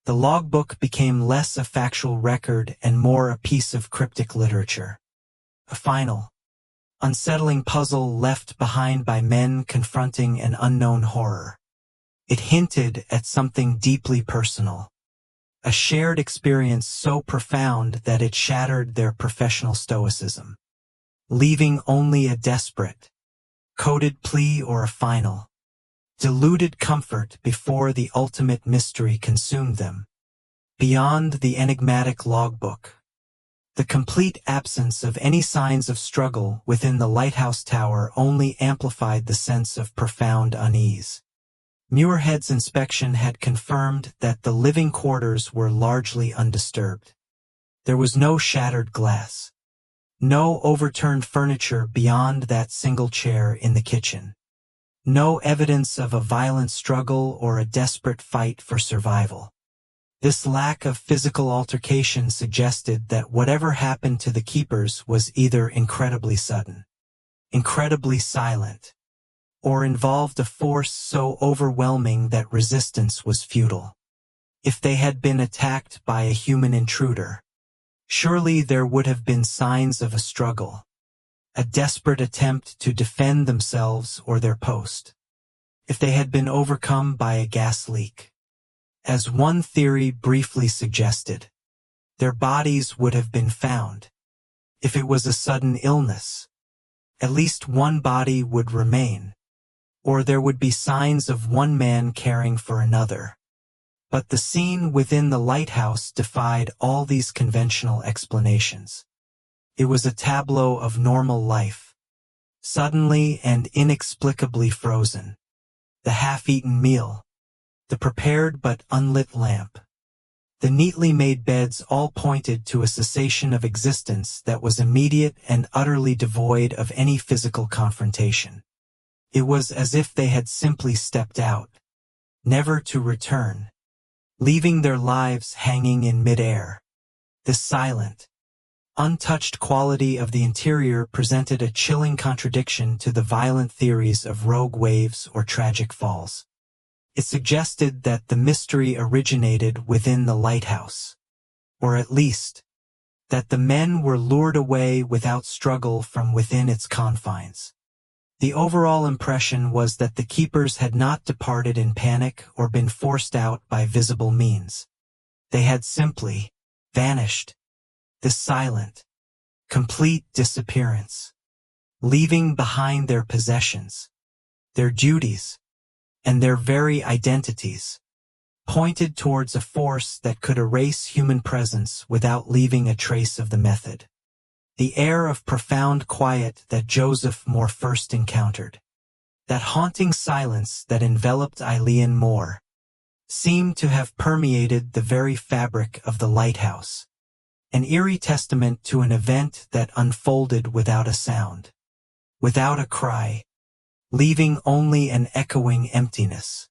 The logbook became less a factual record and more a piece of cryptic literature. A final, unsettling puzzle left behind by men confronting an unknown horror. It hinted at something deeply personal. A shared experience so profound that it shattered their professional stoicism, leaving only a desperate, coded plea or a final, diluted comfort before the ultimate mystery consumed them. Beyond the enigmatic logbook, the complete absence of any signs of struggle within the lighthouse tower only amplified the sense of profound unease. Muirhead's inspection had confirmed that the living quarters were largely undisturbed. There was no shattered glass, no overturned furniture beyond that single chair in the kitchen, no evidence of a violent struggle or a desperate fight for survival. This lack of physical altercation suggested that whatever happened to the keepers was either incredibly sudden, incredibly silent, or involved a force so overwhelming that resistance was futile. If they had been attacked by a human intruder, surely there would have been signs of a struggle, a desperate attempt to defend themselves or their post. If they had been overcome by a gas leak, as one theory briefly suggested, their bodies would have been found. If it was a sudden illness, at least one body would remain, or there would be signs of one man caring for another. But the scene within the lighthouse defied all these conventional explanations. It was a tableau of normal life, suddenly and inexplicably frozen. The half-eaten meal, the prepared but unlit lamp, the neatly made beds all pointed to a cessation of existence that was immediate and utterly devoid of any physical confrontation. It was as if they had simply stepped out, never to return, leaving their lives hanging in midair. The silent, untouched quality of the interior presented a chilling contradiction to the violent theories of rogue waves or tragic falls. It suggested that the mystery originated within the lighthouse, or at least, that the men were lured away without struggle from within its confines. The overall impression was that the keepers had not departed in panic or been forced out by visible means. They had simply vanished. This silent, complete disappearance, leaving behind their possessions, their duties, and their very identities, pointed towards a force that could erase human presence without leaving a trace of the method. The air of profound quiet that Joseph Moore first encountered, that haunting silence that enveloped Eileen Moore, seemed to have permeated the very fabric of the lighthouse, an eerie testament to an event that unfolded without a sound, without a cry, leaving only an echoing emptiness,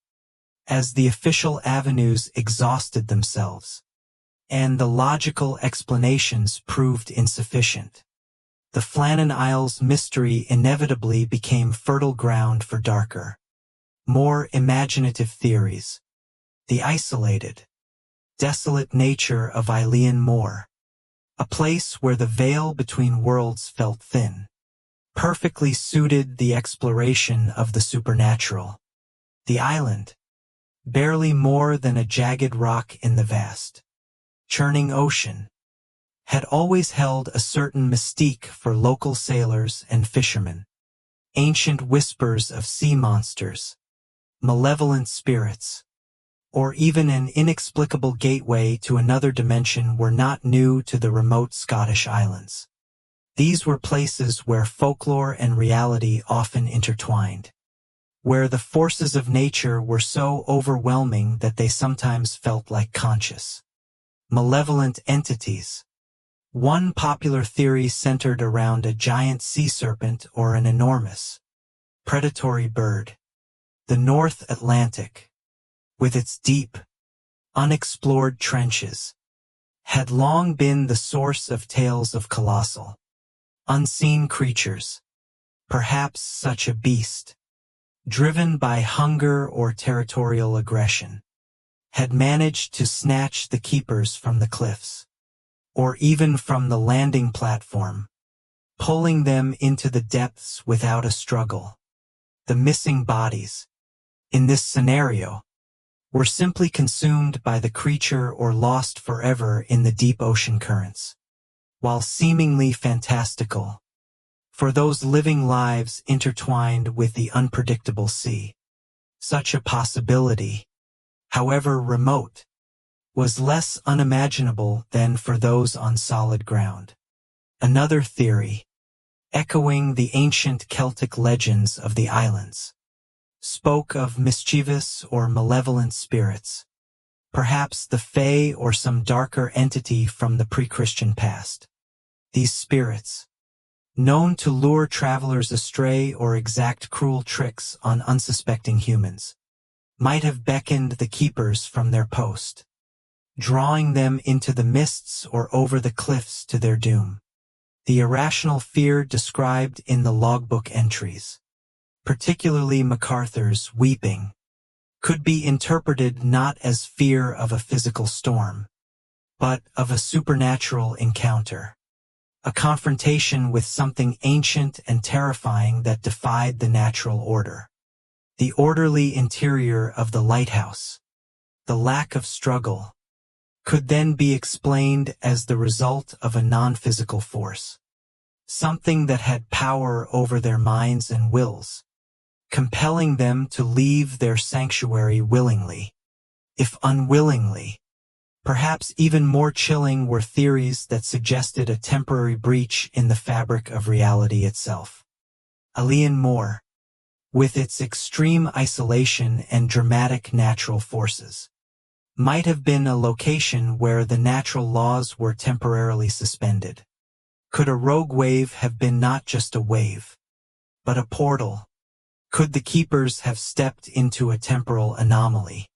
as the official avenues exhausted themselves, and the logical explanations proved insufficient. The Flannan Isles mystery inevitably became fertile ground for darker, more imaginative theories. The isolated, desolate nature of Eileen Moore, a place where the veil between worlds felt thin, perfectly suited the exploration of the supernatural. The island, barely more than a jagged rock in the vast, churning ocean, had always held a certain mystique for local sailors and fishermen. Ancient whispers of sea monsters, malevolent spirits, or even an inexplicable gateway to another dimension were not new to the remote Scottish islands. These were places where folklore and reality often intertwined, where the forces of nature were so overwhelming that they sometimes felt like conscious, malevolent entities. One popular theory centered around a giant sea serpent or an enormous, predatory bird. The North Atlantic, with its deep, unexplored trenches, had long been the source of tales of colossal, unseen creatures. Perhaps such a beast, driven by hunger or territorial aggression, had managed to snatch the keepers from the cliffs, or even from the landing platform, pulling them into the depths without a struggle. The missing bodies, in this scenario, were simply consumed by the creature or lost forever in the deep ocean currents. While seemingly fantastical, for those living lives intertwined with the unpredictable sea, such a possibility, however remote, was less unimaginable than for those on solid ground. Another theory, echoing the ancient Celtic legends of the islands, spoke of mischievous or malevolent spirits, perhaps the Fae or some darker entity from the pre-Christian past. These spirits, known to lure travelers astray or exact cruel tricks on unsuspecting humans, might have beckoned the keepers from their post, drawing them into the mists or over the cliffs to their doom. The irrational fear described in the logbook entries, particularly MacArthur's weeping, could be interpreted not as fear of a physical storm, but of a supernatural encounter, a confrontation with something ancient and terrifying that defied the natural order. The orderly interior of the lighthouse, the lack of struggle, could then be explained as the result of a non-physical force, something that had power over their minds and wills, compelling them to leave their sanctuary willingly, if unwillingly. Perhaps even more chilling were theories that suggested a temporary breach in the fabric of reality itself. Eilean Mor, with its extreme isolation and dramatic natural forces, might have been a location where the natural laws were temporarily suspended. Could a rogue wave have been not just a wave, but a portal? Could the keepers have stepped into a temporal anomaly,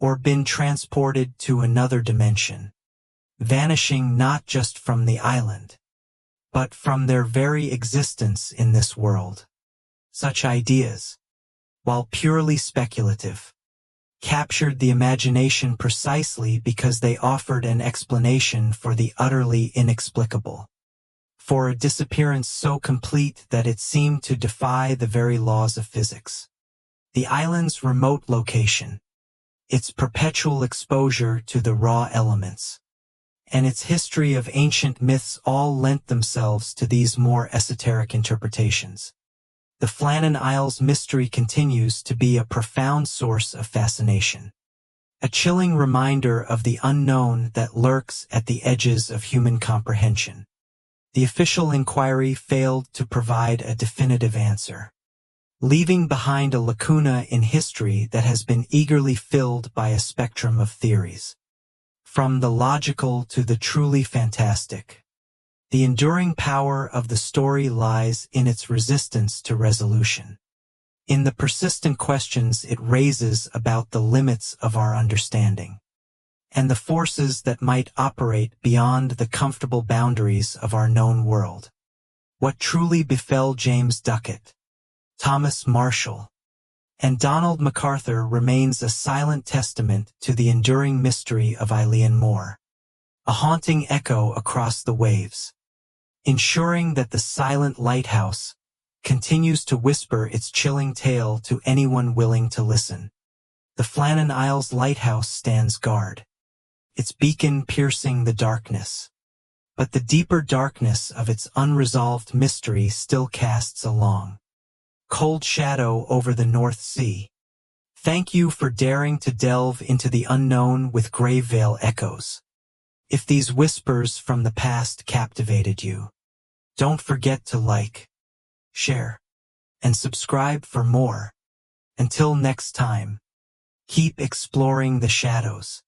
or been transported to another dimension, vanishing not just from the island, but from their very existence in this world? Such ideas, while purely speculative, captured the imagination precisely because they offered an explanation for the utterly inexplicable, for a disappearance so complete that it seemed to defy the very laws of physics. The island's remote location, its perpetual exposure to the raw elements, and its history of ancient myths all lent themselves to these more esoteric interpretations. The Flannan Isles mystery continues to be a profound source of fascination, a chilling reminder of the unknown that lurks at the edges of human comprehension. The official inquiry failed to provide a definitive answer, leaving behind a lacuna in history that has been eagerly filled by a spectrum of theories, from the logical to the truly fantastic. The enduring power of the story lies in its resistance to resolution, in the persistent questions it raises about the limits of our understanding, and the forces that might operate beyond the comfortable boundaries of our known world. What truly befell James Ducat, Thomas Marshall, and Donald MacArthur remains a silent testament to the enduring mystery of Eilean Mor, a haunting echo across the waves, ensuring that the silent lighthouse continues to whisper its chilling tale to anyone willing to listen. The Flannan Isles Lighthouse stands guard, its beacon piercing the darkness, but the deeper darkness of its unresolved mystery still casts a long, cold shadow over the North Sea. Thank you for daring to delve into the unknown with Grave Vale Echoes. If these whispers from the past captivated you, Don't forget to like, share, and subscribe for more. Until next time, keep exploring the shadows.